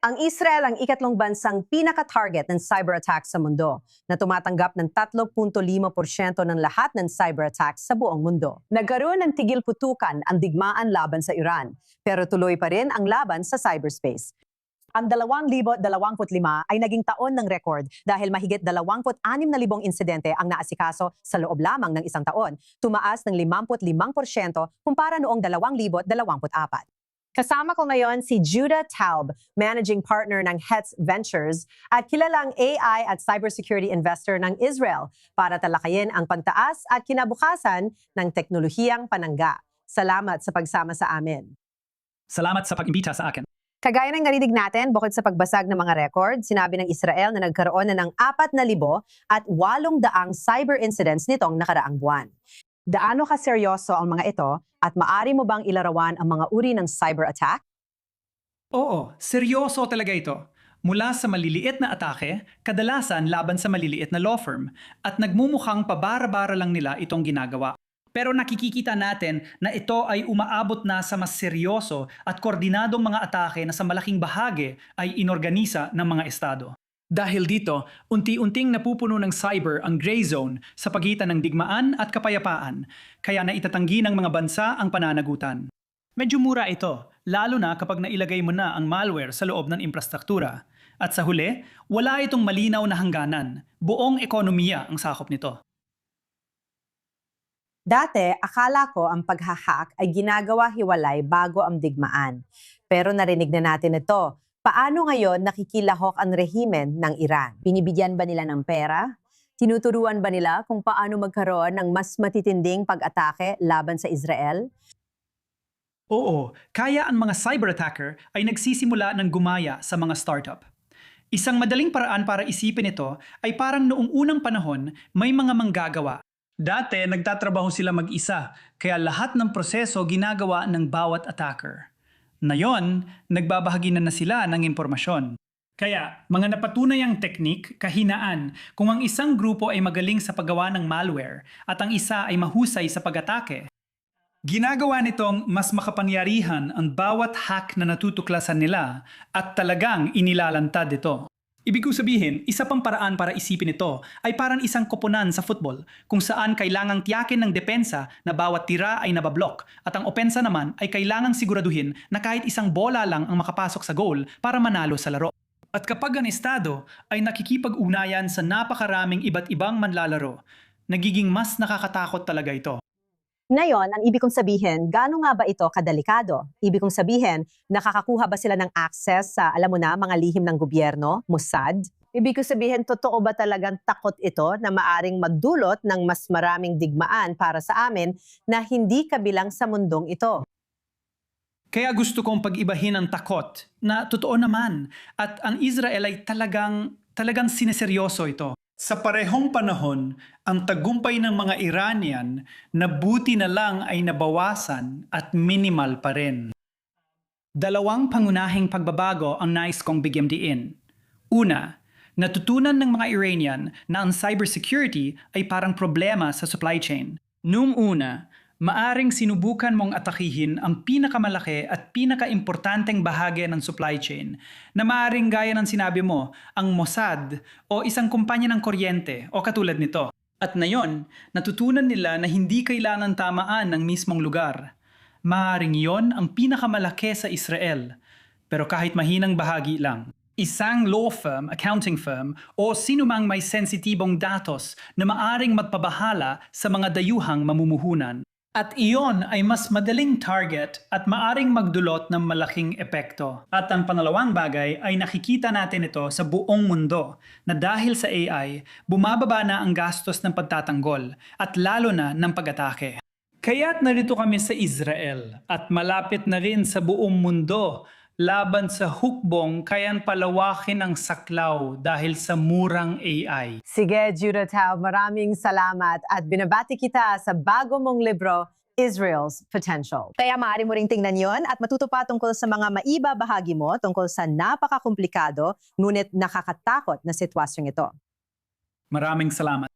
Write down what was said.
Ang Israel ang ikatlong bansang pinaka-target ng cyber attacks sa mundo na tumatanggap ng 3.5% ng lahat ng cyber attacks sa buong mundo. Nagkaroon ng tigil putukan ang digmaan laban sa Iran, pero tuloy pa rin ang laban sa cyberspace. Ang 2025 ay naging taon ng record dahil mahigit 26,000 insidente ang naasikaso sa loob lamang ng isang taon, tumaas ng 55% kumpara noong 2024. Kasama ko ngayon si Judah Taub, Managing Partner ng Hetz Ventures at kilalang AI at cybersecurity investor ng Israel para talakayin ang pagtaas at kinabukasan ng teknolohiyang panangga. Salamat sa pagsama sa amin. Salamat sa pag-imbita sa akin. Kagaya ng narinig natin, bukod sa pagbasag ng mga record, sinabi ng Israel na nagkaroon na ng 4,000 at 800 cyber incidents nitong nakaraang buwan. Gaano kaseryoso ang mga ito at maari mo bang ilarawan ang mga uri ng cyber attack? Oo, seryoso talaga ito. Mula sa maliliit na atake, kadalasan laban sa maliliit na law firm, at nagmumukhang pabara-bara lang nila itong ginagawa. Pero nakikita natin na ito ay umaabot na sa mas seryoso at koordinadong mga atake na sa malaking bahagi ay inorganisa ng mga estado. Dahil dito, unti-unting napupuno ng cyber ang gray zone sa pagitan ng digmaan at kapayapaan, kaya naitatanggi ng mga bansa ang pananagutan. Medyo mura ito, lalo na kapag nailagay mo na ang malware sa loob ng infrastruktura. At sa huli, wala itong malinaw na hangganan. Buong ekonomiya ang sakop nito. Dati, akala ko ang paghahack ay ginagawa hiwalay bago ang digmaan. Pero narinig na natin ito. Paano ngayon nakikilahok ang rehimen ng Iran? Binibigyan ba nila ng pera? Tinuturuan ba nila kung paano magkaroon ng mas matitinding pag-atake laban sa Israel? Oo, kaya ang mga cyber attacker ay nagsisimula ng gumaya sa mga startup. Isang madaling paraan para isipin ito ay parang noong unang panahon may mga manggagawa. Dati nagtatrabaho sila mag-isa, kaya lahat ng proseso ginagawa ng bawat attacker. Ngayon, nagbabahagi na sila ng impormasyon. Kaya, mga napatunayang teknik, kahinaan, kung ang isang grupo ay magaling sa paggawa ng malware at ang isa ay mahusay sa pag-atake. Ginagawa nitong mas makapangyarihan ang bawat hack na natutuklasan nila at talagang inilalantad ito. Ibig ko sabihin, isa pang paraan para isipin ito ay parang isang koponan sa football kung saan kailangang tiyakin ng depensa na bawat tira ay nabablok at ang opensa naman ay kailangang siguraduhin na kahit isang bola lang ang makapasok sa goal para manalo sa laro. At kapag ang estado ay nakikipag-ugnayan sa napakaraming iba't ibang manlalaro, nagiging mas nakakatakot talaga ito. Ngayon, ang ibig kong sabihin, gaano nga ba ito kadelikado? Ibig kong sabihin, nakakakuha ba sila ng access sa, alam mo na, mga lihim ng gobyerno, Mossad? Ibig kong sabihin, totoo ba talagang takot ito na maaring magdulot ng mas maraming digmaan para sa amin na hindi kabilang sa mundong ito? Kaya gusto kong pag-ibahin ang takot na totoo naman at ang Israel ay talagang sineseryoso ito. Sa parehong panahon, ang tagumpay ng mga Iranian na buti na lang ay nabawasan at minimal pa rin. Dalawang pangunahing pagbabago ang nais kong bigyan diin. Una, natutunan ng mga Iranian na ang cybersecurity ay parang problema sa supply chain. Noong una, maaring sinubukan mong atakihin ang pinakamalaki at pinakaimportanteng bahagi ng supply chain na maaring gaya ng sinabi mo, ang Mossad o isang kumpanya ng kuryente o katulad nito. At ngayon, natutunan nila na hindi kailangan tamaan ng mismong lugar. Maaring yon ang pinakamalaki sa Israel, pero kahit mahinang bahagi lang. Isang law firm, accounting firm, o sinumang may sensitibong datos na maaring magpabahala sa mga dayuhang mamumuhunan. At iyon ay mas madaling target at maaring magdulot ng malaking epekto. At ang pangalawang bagay ay nakikita natin ito sa buong mundo na dahil sa AI, bumababa na ang gastos ng pagtatanggol at lalo na ng pag-atake. Kaya't narito kami sa Israel at malapit na rin sa buong mundo laban sa hukbong kaya't palawakin ang saklaw dahil sa murang AI. Sige, Judah Taub, maraming salamat at binabati kita sa bago mong libro, Israel's Potential. Kaya maaari mo ring tingnan yon at matuto pa tungkol sa mga maibabahagi mo tungkol sa napakakomplikado ngunit nakakatakot na sitwasyong ito. Maraming salamat.